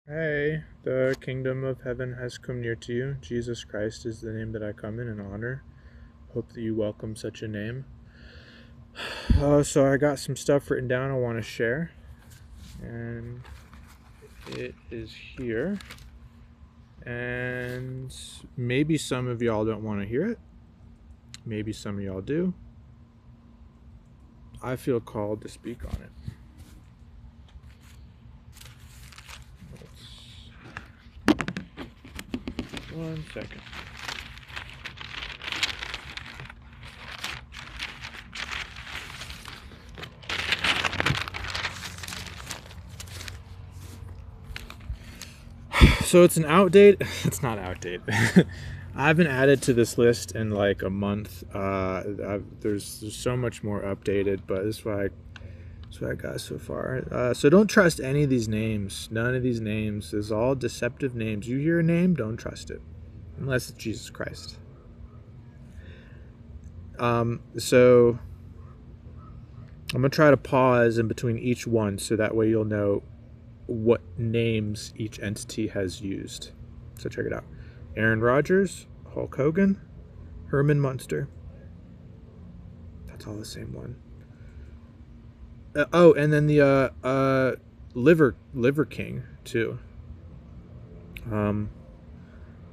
Hey, the kingdom of heaven has come near to you. Jesus Christ is the name that I come in and honor. Hope that you welcome such a name. So I got some stuff written down I want to share, and it is here. And maybe some of y'all don't want to hear it. Maybe some of y'all do. I feel called to speak on it. One second. So it's an outdate. It's not outdate. I haven't added to this list in like a month. There's so much more updated, but this is what I got so far. So don't trust any of these names. None of these names. There's all deceptive names. You hear a name, don't trust it, unless it's Jesus Christ. So I'm gonna try to pause in between each one, so that way you'll know what names each entity has used. So check it out. Aaron Rodgers, Hulk Hogan, Herman Munster. That's all the same one. And then the Liver King too.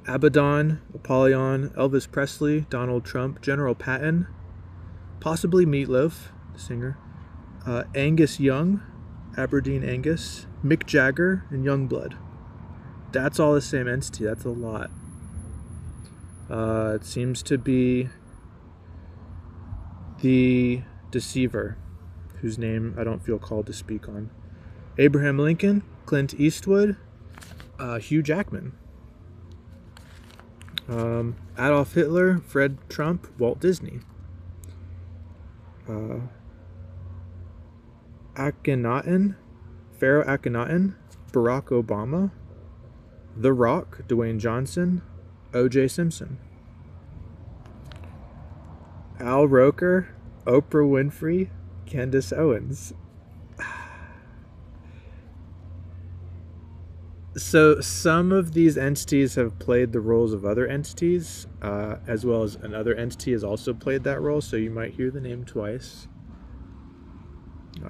Abaddon, Apollyon, Elvis Presley, Donald Trump, General Patton, possibly Meatloaf, the singer, Angus Young, Aberdeen Angus, Mick Jagger, and Youngblood. That's all the same entity. That's a lot. It seems to be the deceiver, whose name I don't feel called to speak on. Abraham Lincoln, Clint Eastwood, Hugh Jackman, Adolf Hitler, Fred Trump, Walt Disney, Akhenaten, Pharaoh Akhenaten, Barack Obama, The Rock, Dwayne Johnson, O.J. Simpson, Al Roker, Oprah Winfrey, Candace Owens. So some of these entities have played the roles of other entities, as well as another entity has also played that role, so you might hear the name twice.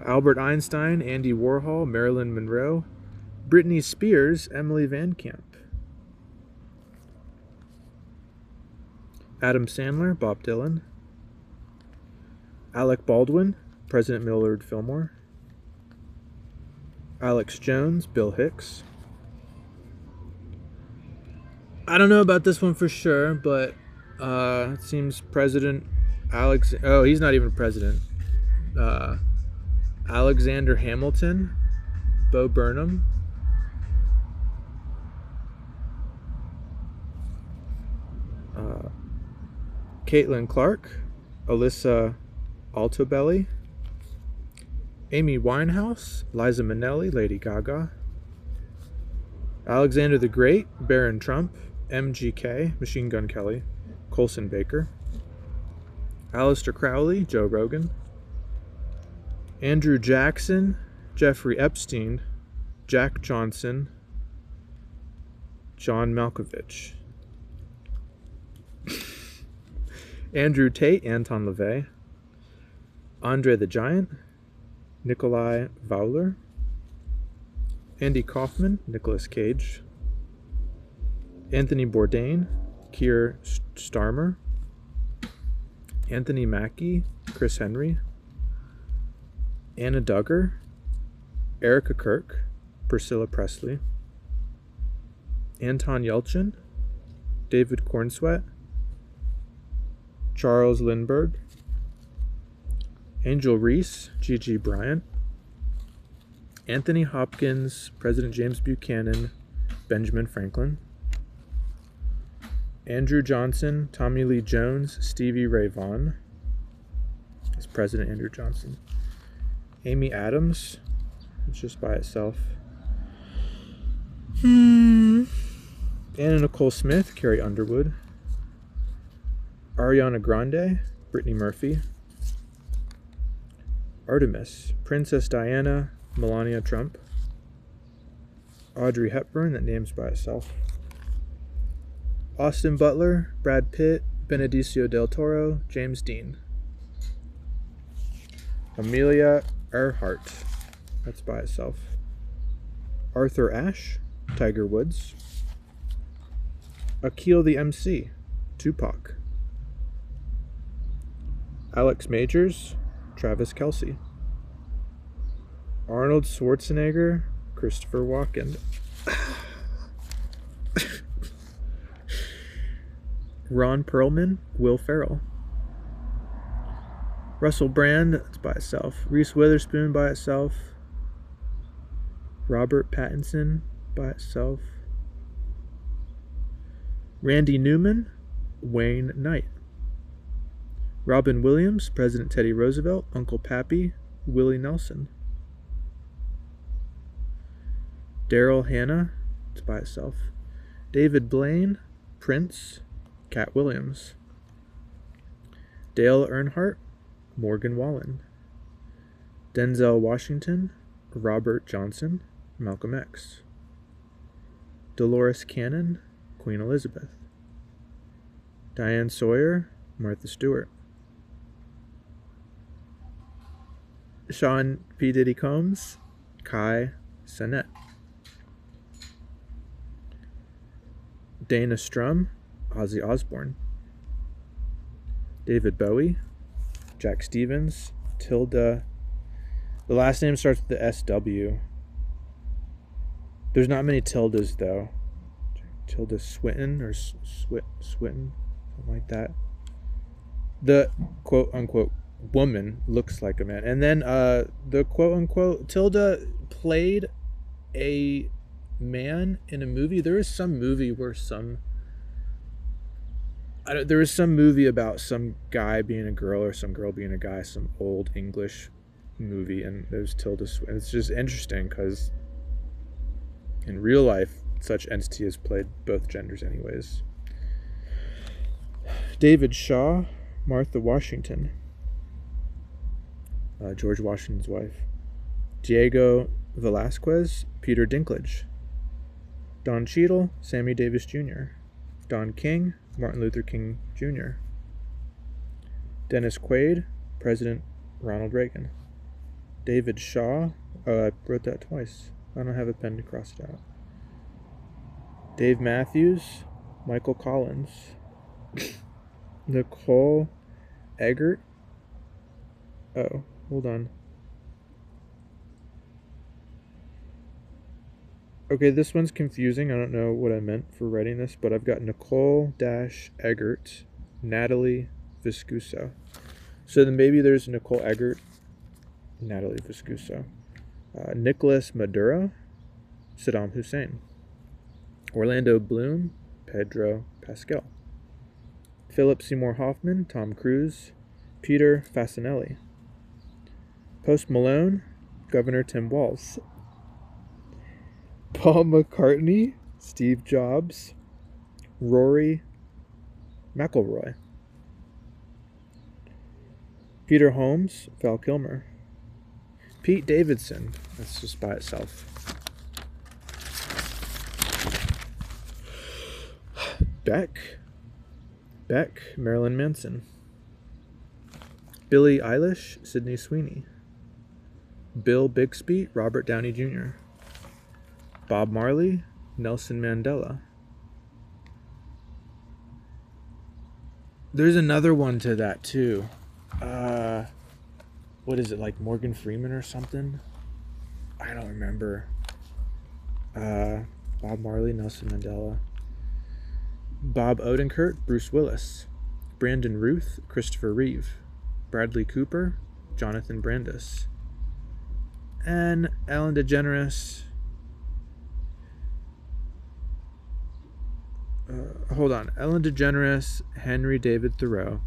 Albert Einstein, Andy Warhol, Marilyn Monroe, Britney Spears, Emily Van Camp, Adam Sandler, Bob Dylan, Alec Baldwin, President Millard Fillmore, Alex Jones, Bill Hicks. I don't know about this one for sure, but it seems President Alex... Oh, he's not even president. Alexander Hamilton, Bo Burnham, Caitlin Clark, Alyssa Altobelli, Amy Winehouse, Liza Minnelli, Lady Gaga, Alexander the Great, Barron Trump, MGK, Machine Gun Kelly, Colson Baker, Aleister Crowley, Joe Rogan, Andrew Jackson, Jeffrey Epstein, Jack Johnson, John Malkovich, Andrew Tate, Anton LaVey, Andre the Giant, Nikolai Fowler, Andy Kaufman, Nicolas Cage, Anthony Bourdain, Keir Starmer, Anthony Mackie, Chris Henry, Anna Duggar, Erica Kirk, Priscilla Presley, Anton Yelchin, David Cornsweet, Charles Lindbergh, Angel Reese, Gigi Bryant, Anthony Hopkins, President James Buchanan, Benjamin Franklin, Andrew Johnson, Tommy Lee Jones, Stevie Ray Vaughan. It's President Andrew Johnson. Amy Adams, it's just by itself. Anna Nicole Smith, Carrie Underwood, Ariana Grande, Brittany Murphy, Artemis, Princess Diana, Melania Trump, Audrey Hepburn, that name's by itself. Austin Butler, Brad Pitt, Benicio del Toro, James Dean. Amelia Earhart, that's by itself. Arthur Ashe, Tiger Woods. Akil the MC, Tupac. Alex Majors, Travis Kelce. Arnold Schwarzenegger, Christopher Walken. Ron Perlman, Will Ferrell. Russell Brand, that's by itself. Reese Witherspoon by itself. Robert Pattinson by itself. Randy Newman, Wayne Knight. Robin Williams, President Teddy Roosevelt, Uncle Pappy, Willie Nelson. Daryl Hannah, it's by itself. David Blaine, Prince, Cat Williams. Dale Earnhardt, Morgan Wallen. Denzel Washington, Robert Johnson, Malcolm X. Dolores Cannon, Queen Elizabeth. Diane Sawyer, Martha Stewart. Sean P. Diddy Combs, Kai Cenat. Dana Strum, Ozzy Osbourne. David Bowie, Jack Stevens, Tilda. The last name starts with the SW. There's not many tildes though. Tilda Swinton or Swinton, something like that. The quote unquote woman looks like a man. And then the quote unquote Tilda played a man in a movie. There was some movie where there was some movie about some guy being a girl or some girl being a guy, some old English movie, and there's Tilda Swinton. It's just interesting because in real life such entity has played both genders anyways. David Shaw, Martha Washington, George Washington's wife. Diego Velasquez, Peter Dinklage. Don Cheadle, Sammy Davis Jr. Don King, Martin Luther King Jr. Dennis Quaid, President Ronald Reagan. David Shaw, I wrote that twice. I don't have a pen to cross it out. Dave Matthews, Michael Collins. Nicole Eggert. Oh, hold on. Okay, this one's confusing. I don't know what I meant for writing this, but I've got Nicole-Eggert, Natalie Viscuso. So then maybe there's Nicole Eggert, Natalie Viscuso. Nicholas Maduro, Saddam Hussein. Orlando Bloom, Pedro Pascal. Philip Seymour Hoffman, Tom Cruise, Peter Fasinelli. Post Malone, Governor Tim Walz. Paul McCartney, Steve Jobs, Rory McIlroy. Peter Holmes, Val Kilmer. Pete Davidson, that's just by itself. Beck, Marilyn Manson. Billie Eilish, Sydney Sweeney. Bill Bixby, Robert Downey Jr. Bob Marley, Nelson Mandela. There's another one to that too. What is it, like Morgan Freeman or something? I don't remember. Bob Marley, Nelson Mandela. Bob Odenkirk, Bruce Willis. Brandon Ruth, Christopher Reeve. Bradley Cooper, Jonathan Brandis. And Ellen DeGeneres. Hold on. Ellen DeGeneres, Henry David Thoreau.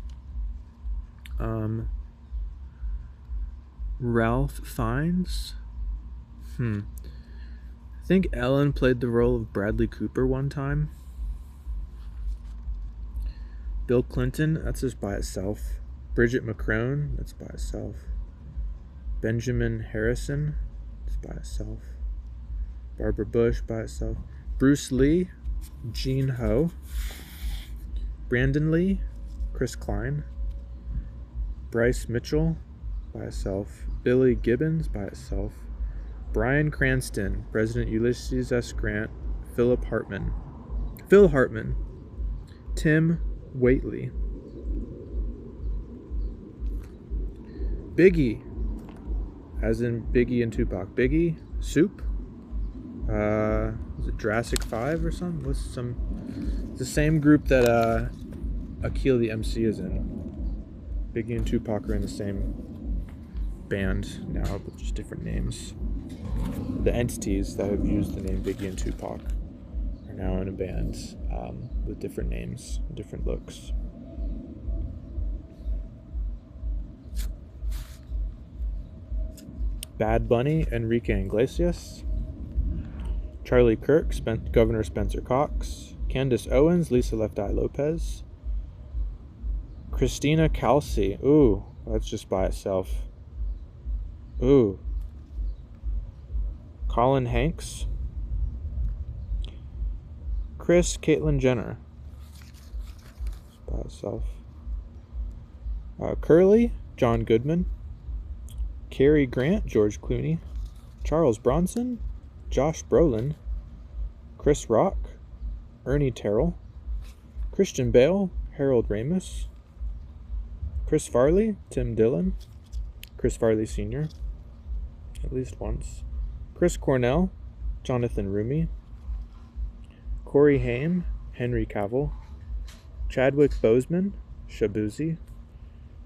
Ralph Fiennes. I think Ellen played the role of Bradley Cooper one time. Bill Clinton, that's just by itself. Bridget McCrone, that's by itself. Benjamin Harrison, that's by itself. Barbara Bush by itself. Bruce Lee, Gene Ho, Brandon Lee, Chris Klein, Bryce Mitchell by itself, Billy Gibbons by itself, Bryan Cranston, President Ulysses S. Grant, Phil Hartman, Tim Waitley, Biggie, as in Biggie and Tupac, Biggie, Soup, is it Jurassic 5 or something? It's the same group that Akil the MC is in. Biggie and Tupac are in the same band now, but just different names. The entities that have used the name Biggie and Tupac are now in a band with different names, different looks. Bad Bunny, Enrique Iglesias, Charlie Kirk, Governor Spencer Cox, Candace Owens, Lisa Left Eye Lopez, Christina Calci. Ooh, that's just by itself. Ooh. Colin Hanks, Caitlyn Jenner, just by itself. Curly, John Goodman, Cary Grant, George Clooney, Charles Bronson, Josh Brolin, Chris Rock, Ernie Terrell, Christian Bale, Harold Ramis, Chris Farley, Tim Dillon, Chris Farley Sr., at least once, Chris Cornell, Jonathan Rumi, Corey Haim, Henry Cavill, Chadwick Boseman, Shabuzi,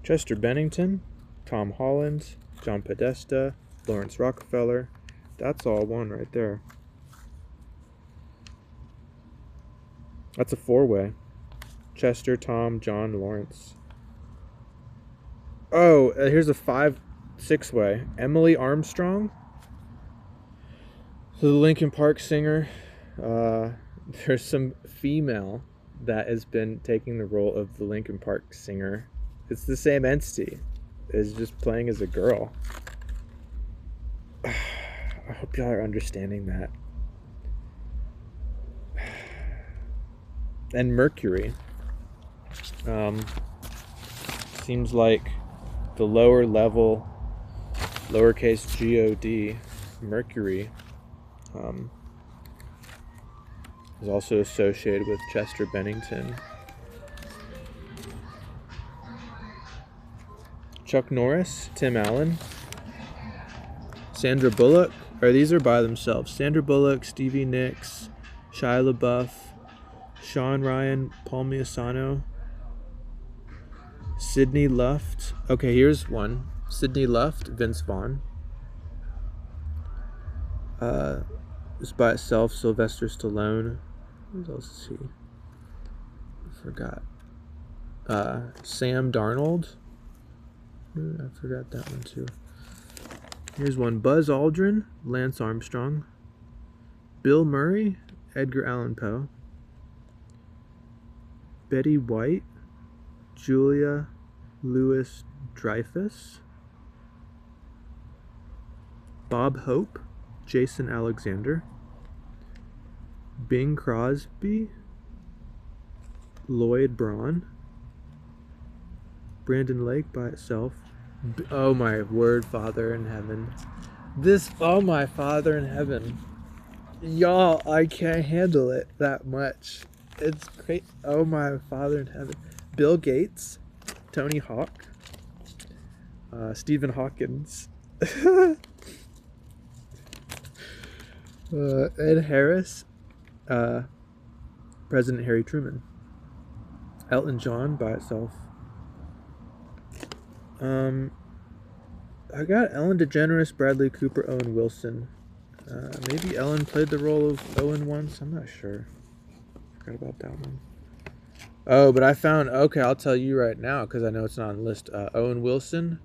Chester Bennington, Tom Holland, John Podesta, Lawrence Rockefeller. That's all one right there. That's a four-way. Chester, Tom, John, Lawrence. Oh, here's a six-way. Emily Armstrong, the Linkin Park singer. There's some female that has been taking the role of the Linkin Park singer. It's the same entity. It's just playing as a girl. I hope y'all are understanding that. And Mercury. Seems like the lower level, lowercase God, Mercury, is also associated with Chester Bennington. Chuck Norris, Tim Allen, Sandra Bullock, or these are by themselves. Sandra Bullock, Stevie Nicks, Shia LaBeouf, Sean Ryan, Paul Miasano, Sydney Luft. Okay, here's one. Sydney Luft, Vince Vaughn. Just by itself, Sylvester Stallone. Who else is he? I forgot. Sam Darnold. I forgot that one too. Here's one. Buzz Aldrin, Lance Armstrong. Bill Murray, Edgar Allan Poe. Betty White, Julia Louis Dreyfus. Bob Hope, Jason Alexander. Bing Crosby, Lloyd Braun. Brandon Lake by itself. Oh my word, Father in heaven. Oh my Father in heaven. Y'all, I can't handle it that much. It's great. Oh my Father in heaven. Bill Gates, Tony Hawk, Stephen Hawkins, Ed Harris, President Harry Truman, Elton John by itself. I got Ellen DeGeneres, Bradley Cooper, Owen Wilson. Maybe Ellen played the role of Owen once. I'm not sure. Forgot about that one. Oh, but I found... Okay, I'll tell you right now because I know it's not on the list. Owen Wilson.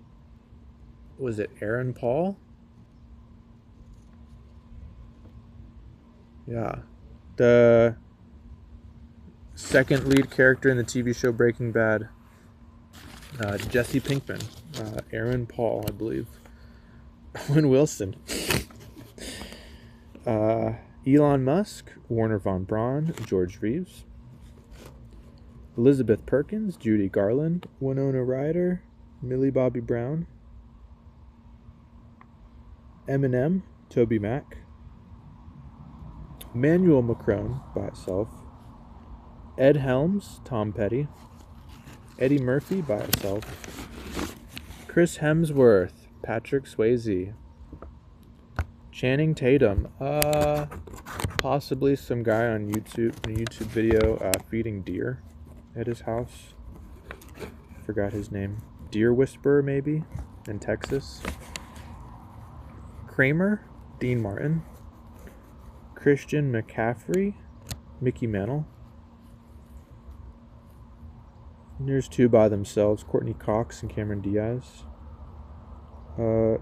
Was it Aaron Paul? Yeah. The second lead character in the TV show Breaking Bad. Jesse Pinkman. Aaron Paul, I believe. Owen Wilson. Elon Musk, Warner Von Braun, George Reeves. Elizabeth Perkins, Judy Garland, Winona Ryder, Millie Bobby Brown. Eminem, Toby Mac. Emmanuel Macron by itself. Ed Helms, Tom Petty. Eddie Murphy by itself. Chris Hemsworth, Patrick Swayze. Channing Tatum, possibly some guy on YouTube, a YouTube video, feeding deer at his house. Forgot his name. Deer Whisperer, maybe, in Texas. Kramer, Dean Martin. Christian McCaffrey, Mickey Mantle. And there's two by themselves, Courtney Cox and Cameron Diaz.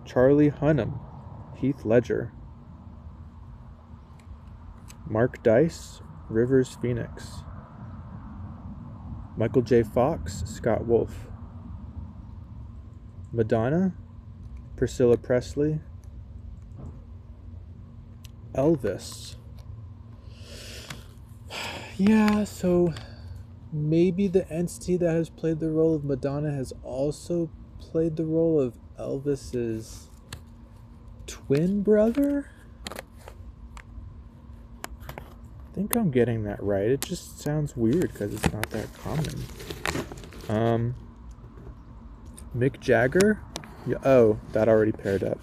Charlie Hunnam, Heath Ledger. Mark Dice, Rivers Phoenix. Michael J. Fox, Scott Wolf. Madonna, Priscilla Presley. Elvis. Yeah, so maybe the entity that has played the role of Madonna has also played the role of Elvis's twin brother? I think I'm getting that right. It just sounds weird because it's not that common. Mick Jagger? Yeah, oh, that already paired up.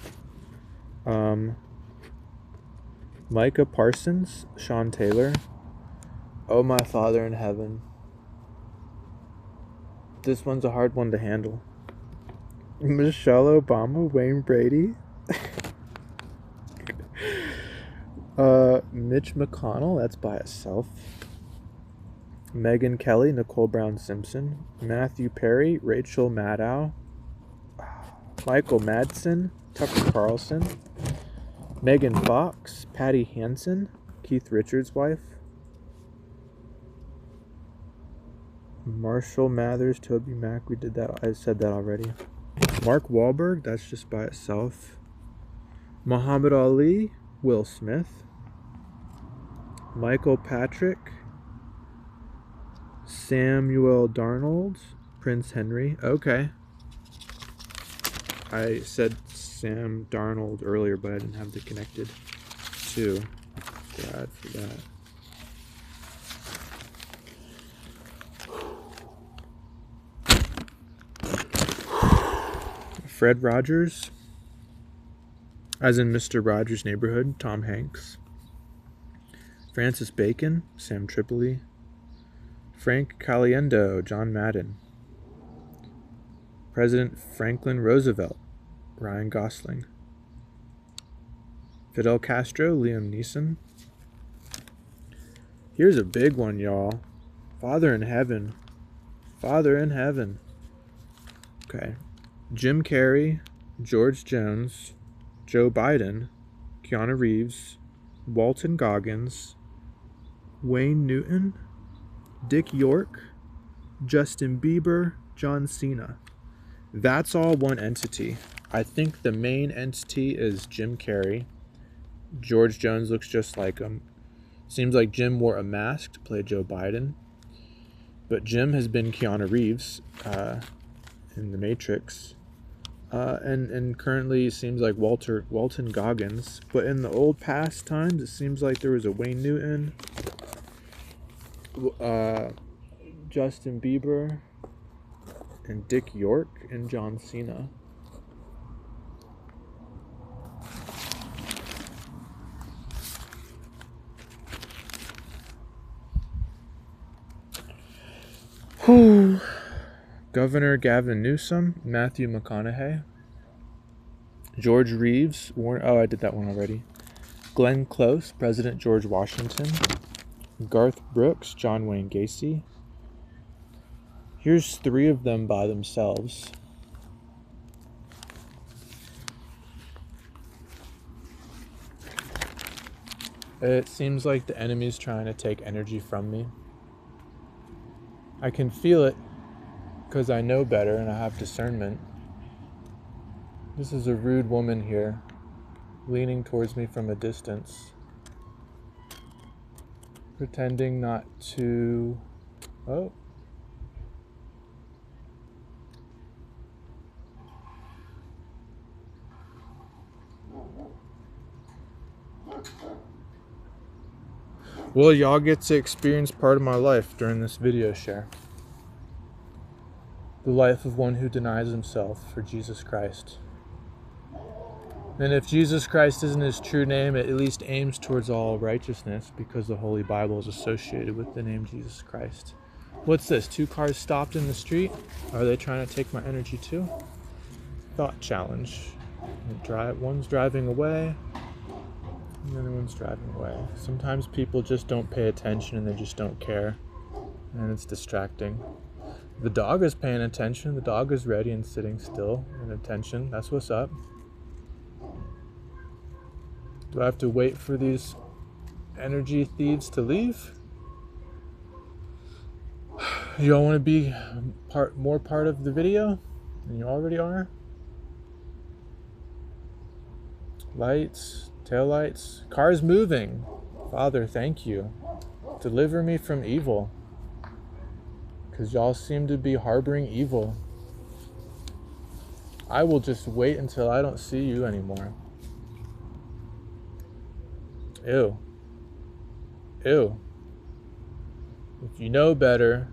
Micah Parsons, Sean Taylor. Oh, my Father in Heaven. This one's a hard one to handle. Michelle Obama, Wayne Brady. Mitch McConnell, that's by itself. Megyn Kelly, Nicole Brown Simpson. Matthew Perry, Rachel Maddow. Michael Madsen, Tucker Carlson. Megan Fox, Patty Hansen, Keith Richards' wife. Marshall Mathers, Toby Mac, we did that. I said that already. Mark Wahlberg, that's just by itself. Muhammad Ali, Will Smith. Michael Patrick, Samuel Darnold, Prince Henry. Okay. I said Sam Darnold earlier, but I didn't have the connected to. Glad for that. Fred Rogers, as in Mr. Rogers' Neighborhood, Tom Hanks. Francis Bacon, Sam Tripoli. Frank Caliendo, John Madden. President Franklin Roosevelt, Ryan Gosling. Fidel Castro, Liam Neeson. Here's a big one, y'all. Father in Heaven. Father in Heaven. Okay. Jim Carrey, George Jones, Joe Biden, Keanu Reeves, Walton Goggins, Wayne Newton, Dick York, Justin Bieber, John Cena. That's all one entity. I think the main entity is Jim Carrey. George Jones looks just like him. Seems like Jim wore a mask to play Joe Biden. But Jim has been Keanu Reeves in The Matrix. And currently seems like Walton Goggins. But in the old past times, it seems like there was a Wayne Newton, Justin Bieber, and Dick York, and John Cena. Governor Gavin Newsom, Matthew McConaughey, George Reeves, I did that one already. Glenn Close, President George Washington, Garth Brooks, John Wayne Gacy. Here's 3 of them by themselves. It seems like the enemy's trying to take energy from me. I can feel it because I know better and I have discernment. This is a rude woman here, leaning towards me from a distance. Pretending not to... Oh. Well, y'all get to experience part of my life during this video share. The life of one who denies himself for Jesus Christ. And if Jesus Christ isn't his true name, it at least aims towards all righteousness, because the Holy Bible is associated with the name Jesus Christ. What's this? 2 cars stopped in the street? Are they trying to take my energy too? Thought challenge. One's driving away, and the other one's driving away. Sometimes people just don't pay attention and they just don't care, and it's distracting. The dog is paying attention. The dog is ready and sitting still in attention. That's what's up. Do I have to wait for these energy thieves to leave? Y'all want to be more part of the video than you already are? Lights, taillights, cars moving. Father, thank you. Deliver me from evil. Because y'all seem to be harboring evil. I will just wait until I don't see you anymore. Ew. Ew. If you know better,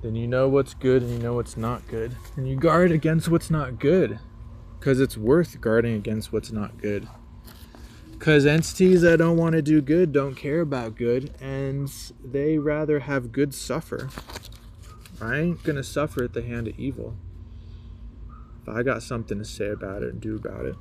then you know what's good and you know what's not good. And you guard against what's not good. Because it's worth guarding against what's not good. Because entities that don't want to do good don't care about good, and they rather have good suffer. I ain't going to suffer at the hand of evil. If I got something to say about it and do about it.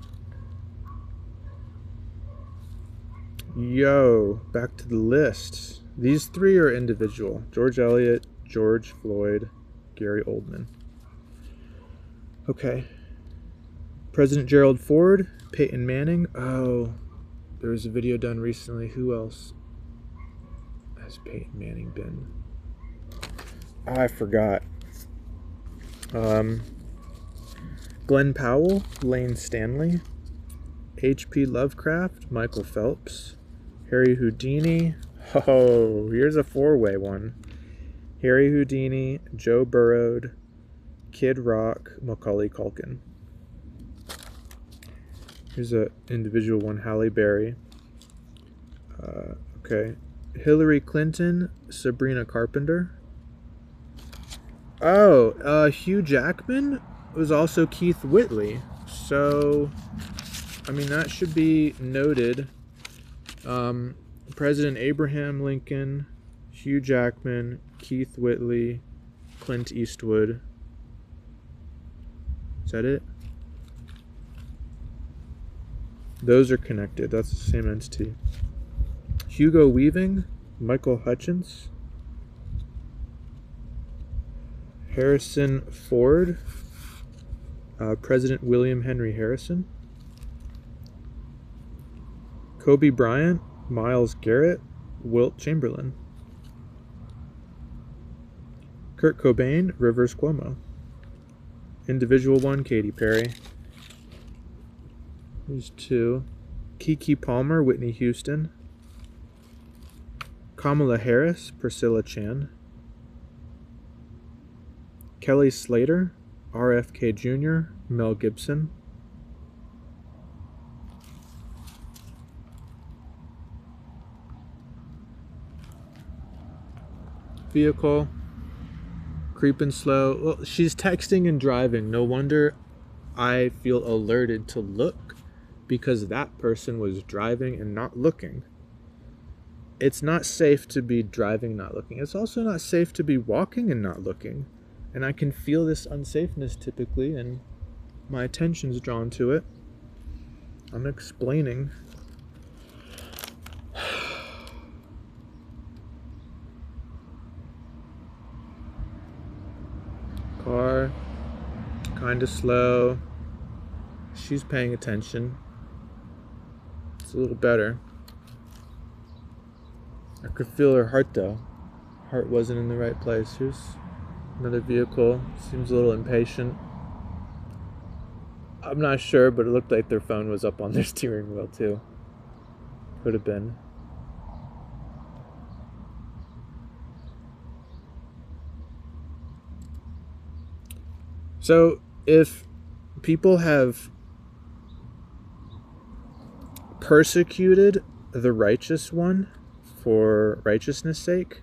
Yo, back to the list. These 3 are individual. George Eliot, George Floyd, Gary Oldman. Okay. President Gerald Ford, Peyton Manning. Oh, there was a video done recently. Who else has Peyton Manning been? I forgot. Glenn Powell, Lane Stanley, H.P. Lovecraft, Michael Phelps, Harry Houdini. Oh, here's a 4-way one. Harry Houdini, Joe Burrow, Kid Rock, Macaulay Culkin. Here's an individual one, Halle Berry. Okay. Hillary Clinton, Sabrina Carpenter. Oh, Hugh Jackman was also Keith Whitley. So, I mean, that should be noted. President Abraham Lincoln, Hugh Jackman, Keith Whitley, Clint Eastwood. Is that it? Those are connected. That's the same entity. Hugo Weaving, Michael Hutchins, Harrison Ford, President William Henry Harrison, Kobe Bryant, Myles Garrett, Wilt Chamberlain, Kurt Cobain, Rivers Cuomo. Individual one, Katy Perry. There's 2. Keke Palmer, Whitney Houston. Kamala Harris, Priscilla Chan. Kelly Slater, RFK Jr., Mel Gibson. Vehicle. Creeping slow. Well, she's texting and driving. No wonder I feel alerted to look, because that person was driving and not looking. It's not safe to be driving not looking. It's also not safe to be walking and not looking. And I can feel this unsafeness typically, and my attention's drawn to it. I'm explaining. Car, kind of slow. She's paying attention. It's a little better. I could feel her heart though. Heart wasn't in the right place. Here's another vehicle. Seems a little impatient. I'm not sure, but it looked like their phone was up on their steering wheel too. Could have been. So if people have persecuted the righteous one for righteousness' sake,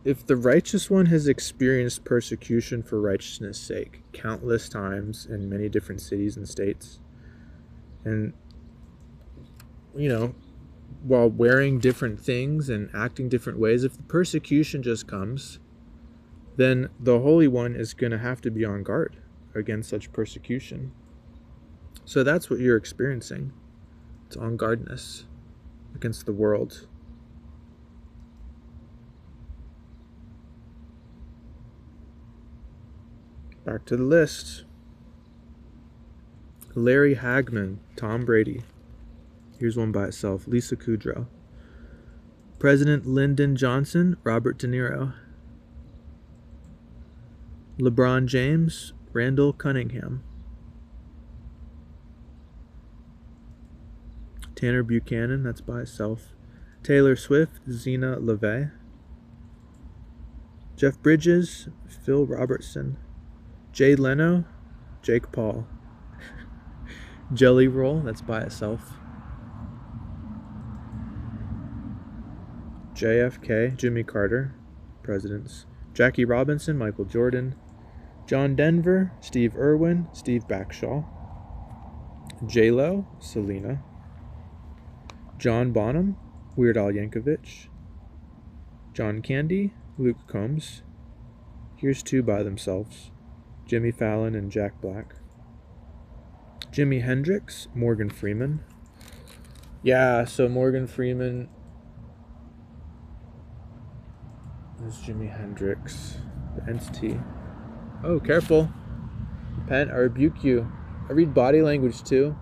if the righteous one has experienced persecution for righteousness' sake countless times in many different cities and states, and, you know, while wearing different things and acting different ways, if the persecution just comes, then the Holy One is going to have to be on guard against such persecution. So that's what you're experiencing. It's on guardness against the world. Back to the list. Larry Hagman, Tom Brady. Here's one by itself. Lisa Kudrow. President Lyndon Johnson, Robert De Niro. LeBron James, Randall Cunningham. Tanner Buchanan, that's by itself. Taylor Swift, Zena LeVay. Jeff Bridges, Phil Robertson. Jay Leno, Jake Paul. Jelly Roll, that's by itself. JFK, Jimmy Carter, presidents. Jackie Robinson, Michael Jordan. John Denver, Steve Irwin, Steve Backshaw. J-Lo, Selena. John Bonham, Weird Al Yankovic. John Candy, Luke Combs. Here's two by themselves. Jimmy Fallon and Jack Black. Jimi Hendrix, Morgan Freeman. Yeah, so Morgan Freeman is Jimi Hendrix, the entity. Oh, careful. Repent, I rebuke you. I read body language too.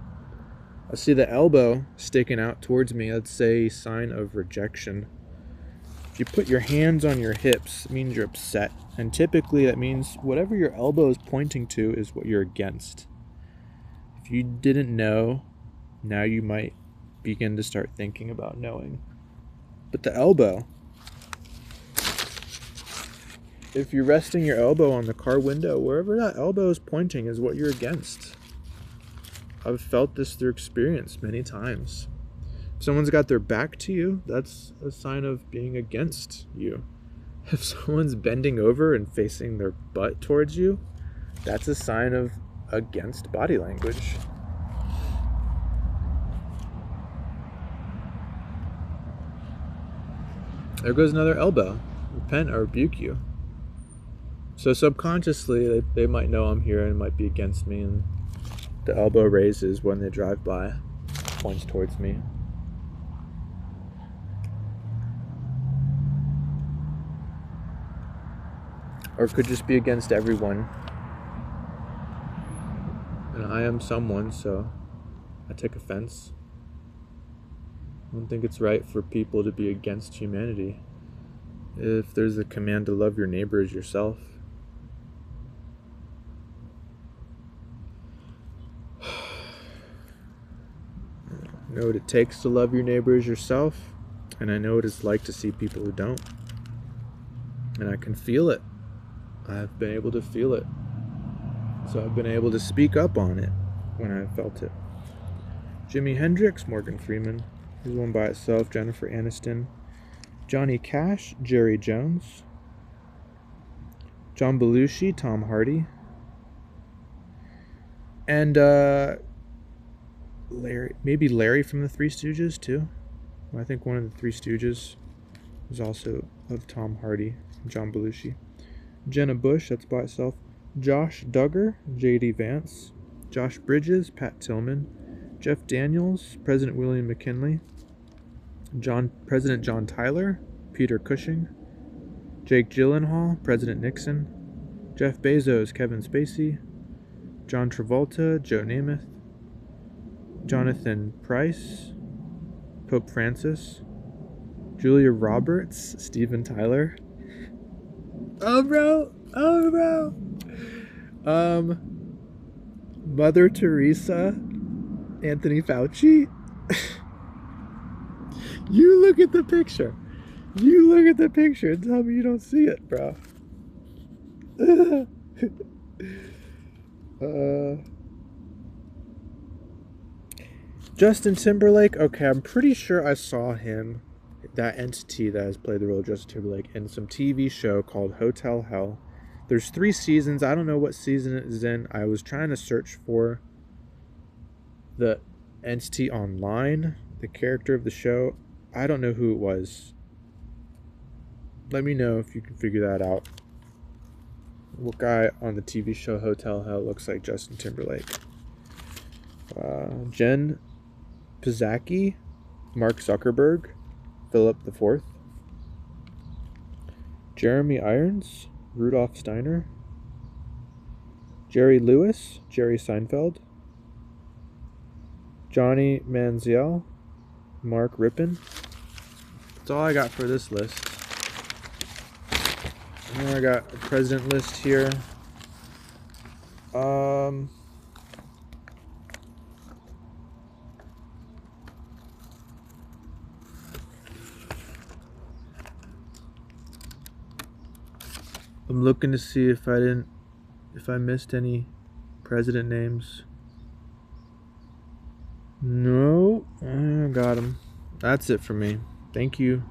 I see the elbow sticking out towards me. That's a sign of rejection. If you put your hands on your hips, it means you're upset. And typically that means whatever your elbow is pointing to is what you're against. If you didn't know, now you might begin to start thinking about knowing. But the elbow, if you're resting your elbow on the car window, wherever that elbow is pointing is what you're against. I've felt this through experience many times. If someone's got their back to you, that's a sign of being against you. If someone's bending over and facing their butt towards you, that's a sign of against body language. There goes another elbow. Repent, I rebuke you. So subconsciously, they might know I'm here and might be against me, and the elbow raises when they drive by, points towards me. Or it could just be against everyone. And I am someone, so I take offense. I don't think it's right for people to be against humanity. If there's a command to love your neighbor as yourself. I know what it takes to love your neighbor as yourself, and I know what it's like to see people who don't. And I can feel it. I've been able to feel it. So I've been able to speak up on it when I felt it. Jimi Hendrix, Morgan Freeman. Here's one by itself. Jennifer Aniston. Johnny Cash, Jerry Jones. John Belushi, Tom Hardy. And Larry from the Three Stooges too. I think one of the Three Stooges was also of Tom Hardy and John Belushi. Jenna Bush, that's by itself. Josh Duggar, J.D. Vance. Josh Bridges, Pat Tillman. Jeff Daniels, President William McKinley. President John Tyler, Peter Cushing. Jake Gyllenhaal, President Nixon. Jeff Bezos, Kevin Spacey. John Travolta, Joe Namath. Jonathan Price, Pope Francis. Julia Roberts, Steven Tyler. Oh, bro. Mother Teresa, Anthony Fauci. You look at the picture. And tell me you don't see it, bro. Justin Timberlake. Okay, I'm pretty sure I saw him, that entity that has played the role of Justin Timberlake, in some TV show called Hotel Hell. There's 3 seasons. I don't know what season it is in. I was trying to search for the entity online, the character of the show. I don't know who it was. Let me know if you can figure that out. What guy on the TV show Hotel Hell looks like Justin Timberlake? Jen Pizzacki, Mark Zuckerberg, Philip IV, Jeremy Irons, Rudolph Steiner, Jerry Lewis, Jerry Seinfeld, Johnny Manziel, Mark Rippon. That's all I got for this list. And then I got a president list here. I'm looking to see if I missed any president names. No, I got them. That's it for me. Thank you.